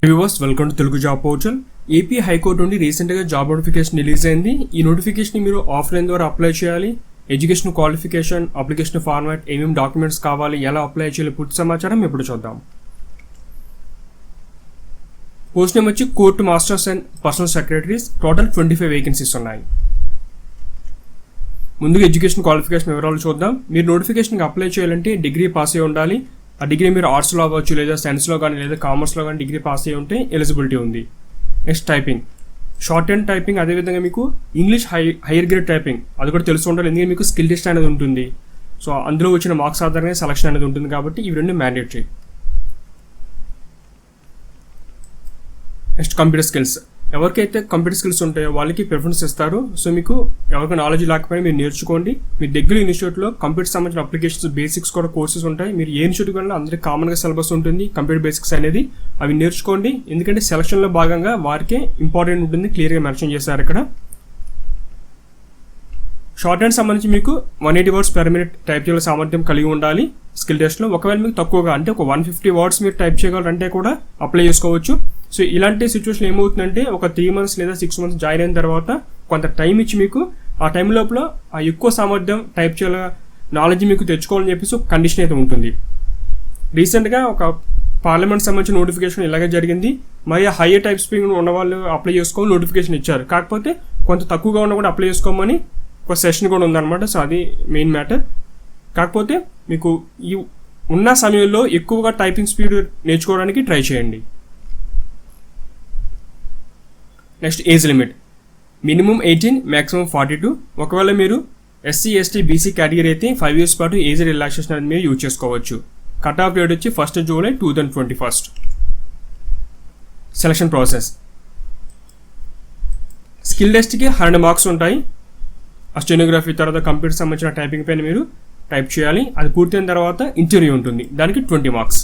Viewers welcome to Telugu job portal. AP high court నుండి రీసెంట్గా job notification release అయింది. ఈ నోటిఫికేషన్ మీరు ఆఫ్లైన్ ద్వారా అప్లై చేయాలి. ఎడ్యుకేషన్ క్వాలిఫికేషన్, అప్లికేషన్ ఫార్మాట్, ఏమేమి డాక్యుమెంట్స్ కావాలి, ఎలా అప్లై చేయాలి, పూర్తి సమాచారం ఇప్పుడు చూద్దాం. పోస్ట్ నేమ్ వచ్చి court masters and personal secretaries. Total 25 vacancies ఉన్నాయి. ముందుగా ఎడ్యుకేషన్ క్వాలిఫికేషన్ వివరాలు చూద్దాం. మీరు నోటిఫికేషన్కి అప్లై చేయాలంటే డిగ్రీ పాస్ అయి ఉండాలి. ఆ డిగ్రీ మీరు ఆర్ట్స్లో అవ్వచ్చు, లేదా సైన్స్లో కానీ, లేదా కామర్స్లో కానీ డిగ్రీ పాస్ అయ్యి ఉంటే ఎలిజిబిలిటీ ఉంది. Next typing, short hand typing, అదేవిధంగా మీకు ఇంగ్లీష్ హైయర్ గ్రేడ్ టైపింగ్ అది కూడా తెలుసు ఉండాలి. ఎందుకంటే మీకు స్కిల్ టెస్ట్ అనేది ఉంటుంది. సో అందులో వచ్చిన మార్క్స్ ఆధారంగా సెలక్షన్ అనేది ఉంటుంది కాబట్టి ఇవి రెండు మ్యాండేటరీ. Next computer skills. ఎవరికైతే కంప్యూటర్ స్కిల్స్ ఉంటాయో వాళ్ళకి ప్రిఫరెన్స్ ఇస్తారు. సో మీకు ఎవరికి నాలెడ్జ్ లేకపోయినా మీరు నేర్చుకోండి. మీ దగ్గర ఇన్స్టిట్యూట్లో కంప్యూటర్ సంబంధించిన అప్లికేషన్స్ బేసిక్స్ కూడా కోర్సెస్ ఉంటాయి. మీరు ఏ ఇన్స్టిట్యూట్ వెళ్ళినా అందరికీ కామన్గా సిలబస్ ఉంటుంది కంప్యూటర్ బేసిక్స్ అనేది. అవి నేర్చుకోండి, ఎందుకంటే సెలక్షన్లో భాగంగా వారికే ఇంపార్టెంట్ ఉంటుంది, క్లియర్గా మెన్షన్ చేశారు ఇక్కడ. షార్ట్ హ్యాండ్ సంబంధించి మీకు 180 వర్డ్స్ per minute టైప్ చేయాల సామర్థ్యం కలిగి ఉండాలి స్కిల్ టెస్ట్లో. ఒకవేళ మీకు తక్కువగా అంటే ఒక 150 వర్డ్స్ మీరు టైప్ చేయగలరంటే కూడా అప్లై చేసుకోవచ్చు. సో ఇలాంటి సిచ్యువేషన్ ఏమవుతుందంటే ఒక 3 months లేదా 6 months జాయిన్ అయిన తర్వాత కొంత టైం ఇచ్చి మీకు ఆ టైం లోపల ఆ ఎక్కువ సామర్థ్యం టైప్ చేయాల నాలెడ్జ్ మీకు తెచ్చుకోవాలని చెప్పేసి ఒక కండిషన్ అయితే ఉంటుంది. రీసెంట్గా ఒక పార్లమెంట్ సంబంధించిన నోటిఫికేషన్ ఇలాగే జరిగింది. మరి హైయర్ టైప్ స్పీడ్ ఉన్న వాళ్ళు అప్లై చేసుకోవాలి నోటిఫికేషన్ ఇచ్చారు. కాకపోతే కొంత తక్కువగా ఉన్న కూడా అప్లై చేసుకోమని ఒక సెషన్ కూడా ఉందన్నమాట. సో అది మెయిన్ మ్యాటర్. కాకపోతే మీకు ఈ ఉన్న సమయంలో ఎక్కువగా టైపింగ్ స్పీడ్ నేర్చుకోవడానికి ట్రై చేయండి. Next age limit minimum 18, maximum 42. ఒకవేళ మీరు SC, ST, BC కేటగిరీ అయితే 5 years పాటు ఏజ్ రిలాక్సేషన్ అనేది మీరు యూజ్ చేసుకోవచ్చు. కట్ ఆఫ్ డేట్ వచ్చి 1 July 2021. సెలక్షన్ ప్రాసెస్, స్కిల్ టెస్ట్కి 100 మార్క్స్ ఉంటాయి. స్టెనోగ్రఫీ తర్వాత కంప్యూటర్ సంబంధించిన టైపింగ్ పైన మీరు టైప్ చేయాలి. అది పూర్తయిన తర్వాత ఇంటర్వ్యూ ఉంటుంది, దానికి 20 మార్క్స్.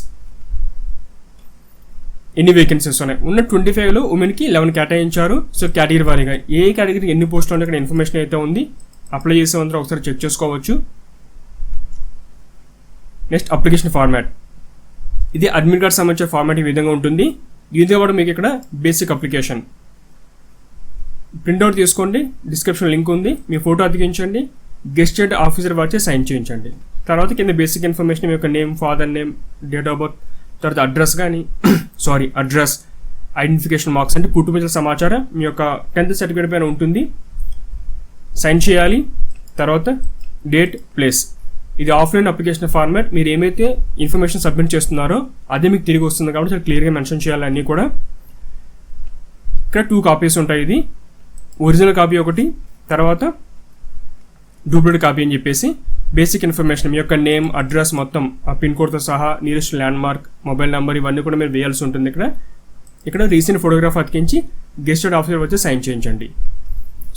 ఎన్ని వేకెన్సీస్ ఉన్నాయి? ఉన్న 25లో ఉమెన్కి 11 కేటాయించారు. సో కేటగిరీ వారీగా ఏ కేటగిరీ ఎన్ని పోస్టులు ఉన్నాయి ఇక్కడ ఇన్ఫర్మేషన్ అయితే ఉంది. అప్లై చేసే అందరూ ఒకసారి చెక్ చేసుకోవచ్చు. నెక్స్ట్ అప్లికేషన్ ఫార్మాట్, ఇది అడ్మిట్ కార్డ్ సంబంధించిన ఫార్మాట్ ఈ విధంగా ఉంటుంది. దీంతో పాటు మీకు ఇక్కడ బేసిక్ అప్లికేషన్ ప్రింట్అవుట్ తీసుకోండి, డిస్క్రిప్షన్ లింక్ ఉంది, మీ ఫోటో అతికించండి, గెస్టెడ్ ఆఫీసర్ వచ్చి సైన్ చేయించండి. తర్వాత కింద బేసిక్ ఇన్ఫర్మేషన్ మీ యొక్క name, father name, date of birth, తర్వాత అడ్రస్ కానీ అడ్రస్, ఐడెంటిఫికేషన్ మార్క్స్ అంటే పుట్టుమచ్చల సమాచారం మీ యొక్క 10th సర్టిఫికేట్ పైన ఉంటుంది, సైన్ చేయాలి. తర్వాత డేట్, ప్లేస్. ఇది ఆఫ్లైన్ అప్లికేషన్ ఫార్మాట్. మీరు ఏమైతే ఇన్ఫర్మేషన్ సబ్మిట్ చేస్తున్నారో అదే మీకు తిరిగి వస్తుంది కాబట్టి చాలా క్లియర్గా మెన్షన్ చేయాలి అన్నీ కూడా. ఇక్కడ 2 కాపీస్ ఉంటాయి. ఇది ఒరిజినల్ కాపీ ఒకటి, తర్వాత డూప్లికేట్ కాపీ అని చెప్పేసి. బేసిక్ ఇన్ఫర్మేషన్ మీ యొక్క నేమ్, అడ్రస్ మొత్తం ఆ పిన్ కోడ్తో సహా, nearest land mark, mobile number ఇవన్నీ కూడా మీరు వేయాల్సి ఉంటుంది. ఇక్కడ రీసెంట్ ఫోటోగ్రాఫ్ అతికించి గెస్టెడ్ ఆఫీసర్ వచ్చి సైన్ చేయించండి.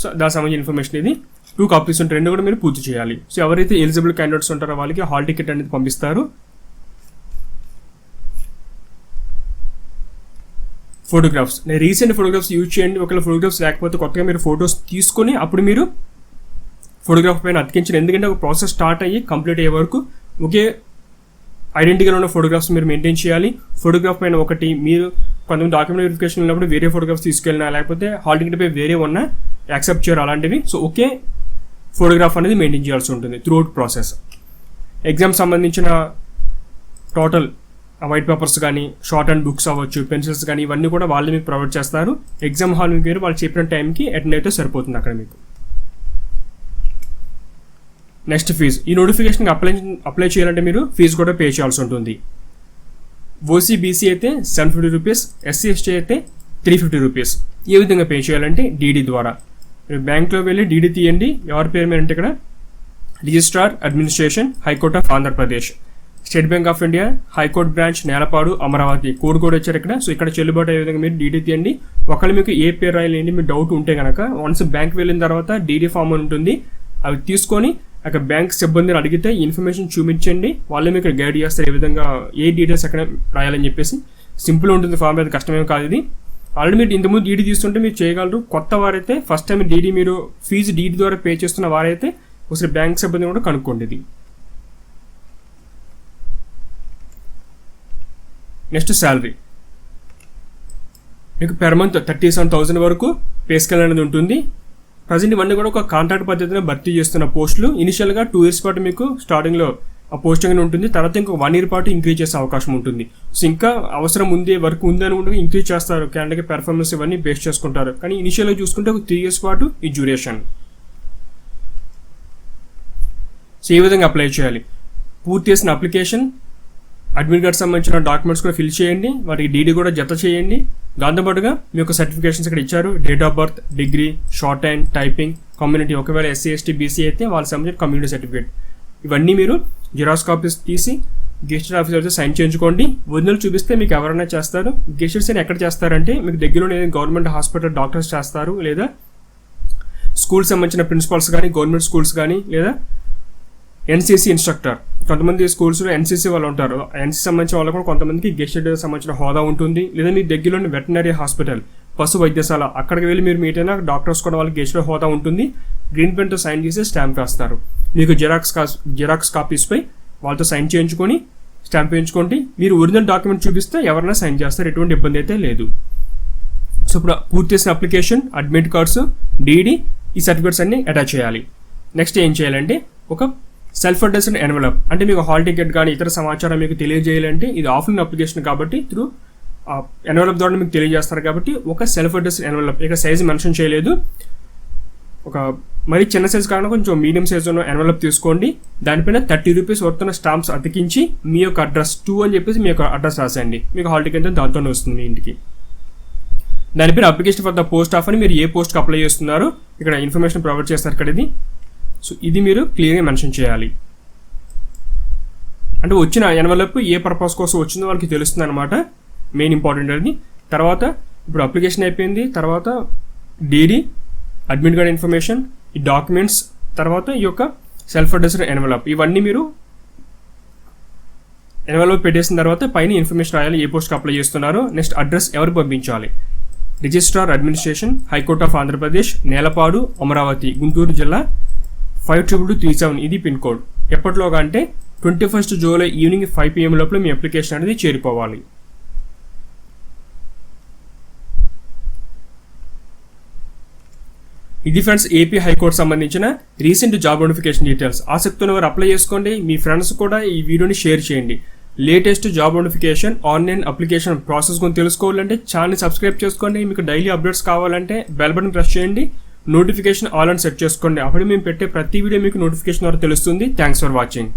సో దానికి సంబంధించిన ఇన్ఫర్మేషన్ ఇది. 2 కాపీస్ ఉంటాయి, 2 కూడా మీరు పూర్తి చేయాలి. సో ఎవరైతే ఎలిజిబుల్ క్యాండిడేట్స్ ఉంటారో వాళ్ళకి హాల్ టికెట్ అనేది పంపిస్తారు. ఫోటోగ్రాఫ్స్, రీసెంట్ ఫోటోగ్రాఫ్స్ యూజ్ చేయండి. ఒకవేళ ఫోటోగ్రాఫ్స్ లేకపోతే కొత్తగా మీరు ఫొటోస్ తీసుకొని అప్పుడు మీరు ఫోటోగ్రాఫ్ పైన అతికించండి. ఎందుకంటే ఒక ప్రాసెస్ స్టార్ట్ అయ్యి కంప్లీట్ అయ్యే వరకు ఒకే ఐడెంటిటీగా ఉన్న ఫోటోగ్రాఫ్స్ మీరు మెయింటైన్ చేయాలి. ఫోటోగ్రాఫ్ పైన ఒకటి మీరు కొంతమంది డాక్యుమెంట్ వెరిఫికేషన్ ఉన్నప్పుడు వేరే ఫోటోగ్రాఫ్స్ తీసుకెళ్ళినా, లేకపోతే హాల్ టికెట్ పై వేరే ఉన్నా యాక్సెప్ట్ చేయరు అలాంటివి. సో ఒకే ఫోటోగ్రాఫ్ అనేది మెయింటైన్ చేయాల్సి ఉంటుంది త్రూఅవుట్ ప్రాసెస్. ఎగ్జామ్ సంబంధించిన టోటల్ వైట్ పేపర్స్ కానీ, షార్ట్ అండ్ బుక్స్ అవ్వచ్చు, పెన్సిల్స్ కానీ ఇవన్నీ కూడా వాళ్ళు మీకు ప్రొవైడ్ చేస్తారు. ఎగ్జామ్ హాల్ మీకు వేరు, వాళ్ళు చెప్పిన టైంకి అటెండ్ అయితే సరిపోతుంది అక్కడ మీకు. నెక్స్ట్ ఫీజు, ఈ నోటిఫికేషన్కి అప్లై చేయాలంటే మీరు ఫీజు కూడా పే చేయాల్సి ఉంటుంది. OC, BC అయితే 750 రూపీస్, SC, ST అయితే 350 రూపీస్. ఏ విధంగా పే చేయాలంటే DD ద్వారా. మీరు బ్యాంక్లో వెళ్ళి DD తీయండి. ఎవరి పేరు మీద అంటే ఇక్కడ registrar administration, high court of Andhra Pradesh, state bank of India, high court branch, Nelapadu, Amaravati. Code కూడా వచ్చారు ఇక్కడ. సో ఇక్కడ చెల్లుబాటు అయ్యే విధంగా మీరు DD తీయండి. ఒకవేళ మీకు ఏ పేరు రాయాలి మీ డౌట్ ఉంటే కనుక వన్స్ బ్యాంక్ వెళ్ళిన తర్వాత DD ఫామ్ ఉంటుంది, అవి తీసుకొని అక్కడ బ్యాంక్ సిబ్బందిని అడిగితే ఇన్ఫర్మేషన్ చూపించండి. వాళ్ళు మీకు గైడ్ చేస్తారు ఏ విధంగా ఏ డీటెయిల్స్ ఎక్కడ రాయాలని చెప్పేసి. సింపుల్ ఉంటుంది ఫామ్, అది కష్టమేం కాదు ఇది. ఆల్రెడీ మీరు ఇంతకుముందు DD తీసుకుంటే మీరు చేయగలరు. కొత్త వారైతే ఫస్ట్ టైం DD మీరు ఫీజు DD ద్వారా పే చేస్తున్న వారైతే ఒకసారి బ్యాంక్ సిబ్బంది కూడా కనుక్కోండి ఇది. నెక్స్ట్ శాలరీ, మీకు పెర్ మంత్ 37,000 వరకు పే స్కేల్ అనేది ఉంటుంది. ప్రజెంట్ ఇవన్నీ కూడా ఒక కాంట్రాక్ట్ పద్ధతిలో భర్తీ చేస్తున్న పోస్టులు. ఇనిషియల్గా 2 years పాటు మీకు స్టార్టింగ్లో ఆ పోస్టింగ్ అనేది ఉంటుంది. తర్వాత ఇంకో 1 year పాటు ఇంక్రీజ్ చేసే అవకాశం ఉంటుంది. సో ఇంకా అవసరం ఉంది, వర్క్ ఉంది అనుకుంటే ఇంక్రీజ్ చేస్తారు. క్యాండిడేట్ పెర్ఫార్మెన్స్ ఇవన్నీ బేస్ చేసుకుంటారు. కానీ ఇనిషియల్గా చూసుకుంటే ఒక 3 years పాటు ఈ డ్యూరేషన్. సో ఈ విధంగా అప్లై చేయాలి. పూర్తి చేసిన అప్లికేషన్, అడ్మిట్ కార్డ్ సంబంధించిన డాక్యుమెంట్స్ కూడా ఫిల్ చేయండి. వాటికి డీడీ కూడా జత చేయండి. దాంతోపాటుగా మీ యొక్క సర్టిఫికేషన్స్ ఇక్కడ ఇచ్చారు. Date of birth, degree, short hand, typing, community, ఒకవేళ SC ST BC అయితే వాళ్ళకి సంబంధించిన కమ్యూనిటీ సర్టిఫికేట్, ఇవన్నీ మీరు జిరాక్స్ కాపీస్ తీసి గెస్టెడ్ ఆఫీసర్తో సైన్ చేయించుకోండి. ఒరిజినల్ చూపిస్తే మీకు ఎవరైనా చేస్తారు. గెస్టెడ్ సైన్ ఎక్కడ చేస్తారంటే మీకు దగ్గరలో గవర్నమెంట్ హాస్పిటల్ డాక్టర్స్ చేస్తారు, లేదా స్కూల్ సంబంధించిన ప్రిన్సిపాల్స్ కానీ, గవర్నమెంట్ స్కూల్స్ కానీ, లేదా NCC ఇన్స్ట్రక్టర్. కొంతమంది స్కూల్స్లో NCC వాళ్ళు ఉంటారు. NCC సంబంధించిన వాళ్ళు కూడా కొంతమందికి గెస్టెడ్ సంబంధించిన హోదా ఉంటుంది. లేదా మీ దగ్గరలోని వెటనరీ హాస్పిటల్, పశు వైద్యశాల, అక్కడికి వెళ్ళి మీరు మీట్ అయినా డాక్టర్స్ కూడా వాళ్ళకి గెస్టెడ్ హోదా ఉంటుంది. గ్రీన్ పెన్తో సైన్ చేసి స్టాంప్ వేస్తారు. మీకు జిరాక్స్ కాపీస్పై వాళ్ళతో సైన్ చేయించుకొని స్టాంప్ వేయించుకోండి. మీరు ఒరిజినల్ డాక్యుమెంట్ చూపిస్తే ఎవరైనా సైన్ చేస్తారు, ఎటువంటి ఇబ్బంది అయితే లేదు. సో ఇప్పుడు పూర్తి చేసిన అప్లికేషన్, అడ్మిట్ కార్డ్స్, DD, ఈ సర్టిఫికేట్స్ అన్ని అటాచ్ చేయాలి. నెక్స్ట్ ఏం చేయాలంటే ఒక సెల్ఫ్ అడ్రస్డ్ ఎన్వలప్, అంటే మీకు హాల్ టికెట్ కానీ ఇతర సమాచారం మీకు తెలియజేయాలంటే ఇది ఆఫ్లైన్ అప్లికేషన్ కాబట్టి త్రూ ఎన్వలప్ ద్వారా మీకు తెలియజేస్తారు. కాబట్టి ఒక సెల్ఫ్ అడ్రస్డ్ ఎన్వలప్, ఇక సైజ్ మెన్షన్ చేయలేదు, ఒక మరీ చిన్న సైజ్ కాకుండా కొంచెం మీడియం సైజ్ ఉన్న ఎన్వలప్ తీసుకోండి. దానిపైన 30 రూపీస్ వర్తున్న స్టాంప్స్ అతికించి మీ యొక్క అడ్రస్ 2 అని చెప్పేసి మీ యొక్క అడ్రస్ రాసేయండి. మీకు హాల్ టికెట్ దాంతోనే వస్తుంది మీ ఇంటికి. దానిపైన application for the post of అని మీరు ఏ పోస్ట్కి అప్లై చేస్తున్నారో ఇక్కడ ఇన్ఫర్మేషన్ ప్రొవైడ్ చేస్తారు ఇక్కడ ఇది. సో ఇది మీరు క్లియర్గా మెన్షన్ చేయాలి. అంటే వచ్చిన ఎన్వలప్ ఏ పర్పస్ కోసం వచ్చిందో వాళ్ళకి తెలుస్తుంది అనమాట. మెయిన్ ఇంపార్టెంట్ అది. తర్వాత ఇప్పుడు అప్లికేషన్ అయిపోయింది. తర్వాత DD, అడ్మిట్ కార్డ్ ఇన్ఫర్మేషన్, ఈ డాక్యుమెంట్స్, తర్వాత ఈ యొక్క సెల్ఫ్ అడ్రస్డ్ ఎన్వలప్, ఇవన్నీ మీరు ఎన్వలప్ పెట్టేసిన తర్వాత పైన ఇన్ఫర్మేషన్ రాయాలి, ఏ పోస్ట్కి అప్లై చేస్తున్నారో. నెక్స్ట్ అడ్రస్ ఎవరికి పంపించాలి. Registrar administration, high court of Andhra Pradesh, Nelapadu, Amaravati, Guntur జిల్లా 52237, ఇది పిన్ కోడ్. ఎప్పటిలోగా అంటే 21st July ఈవినింగ్ 5 PM లోపల మీ అప్లికేషన్ అనేది చేరిపోవాలి. ఇది ఫ్రెండ్స్ ఏపీ హైకోర్టు సంబంధించిన రీసెంట్ జాబ్ నోటిఫికేషన్ డీటెయిల్స్. ఆసక్తి ఉన్నవారు అప్లై చేసుకోండి. మీ ఫ్రెండ్స్ కూడా ఈ వీడియోని షేర్ చేయండి. Latest job notification online application process గురించి తెలుసుకోవాలంటే ఛానల్ని సబ్స్క్రైబ్ చేసుకోండి. మీకు డైలీ అప్డేట్స్ కావాలంటే బెల్ బటన్ ప్రెస్ చేయండి. నోటిఫికేషన్ ఆల్ అని సెట్ చేసుకోండి. అప్పుడు మేము పెట్టే ప్రతి వీడియో మీకు నోటిఫికేషన్ ద్వారా తెలుస్తుంది. Thanks for watching.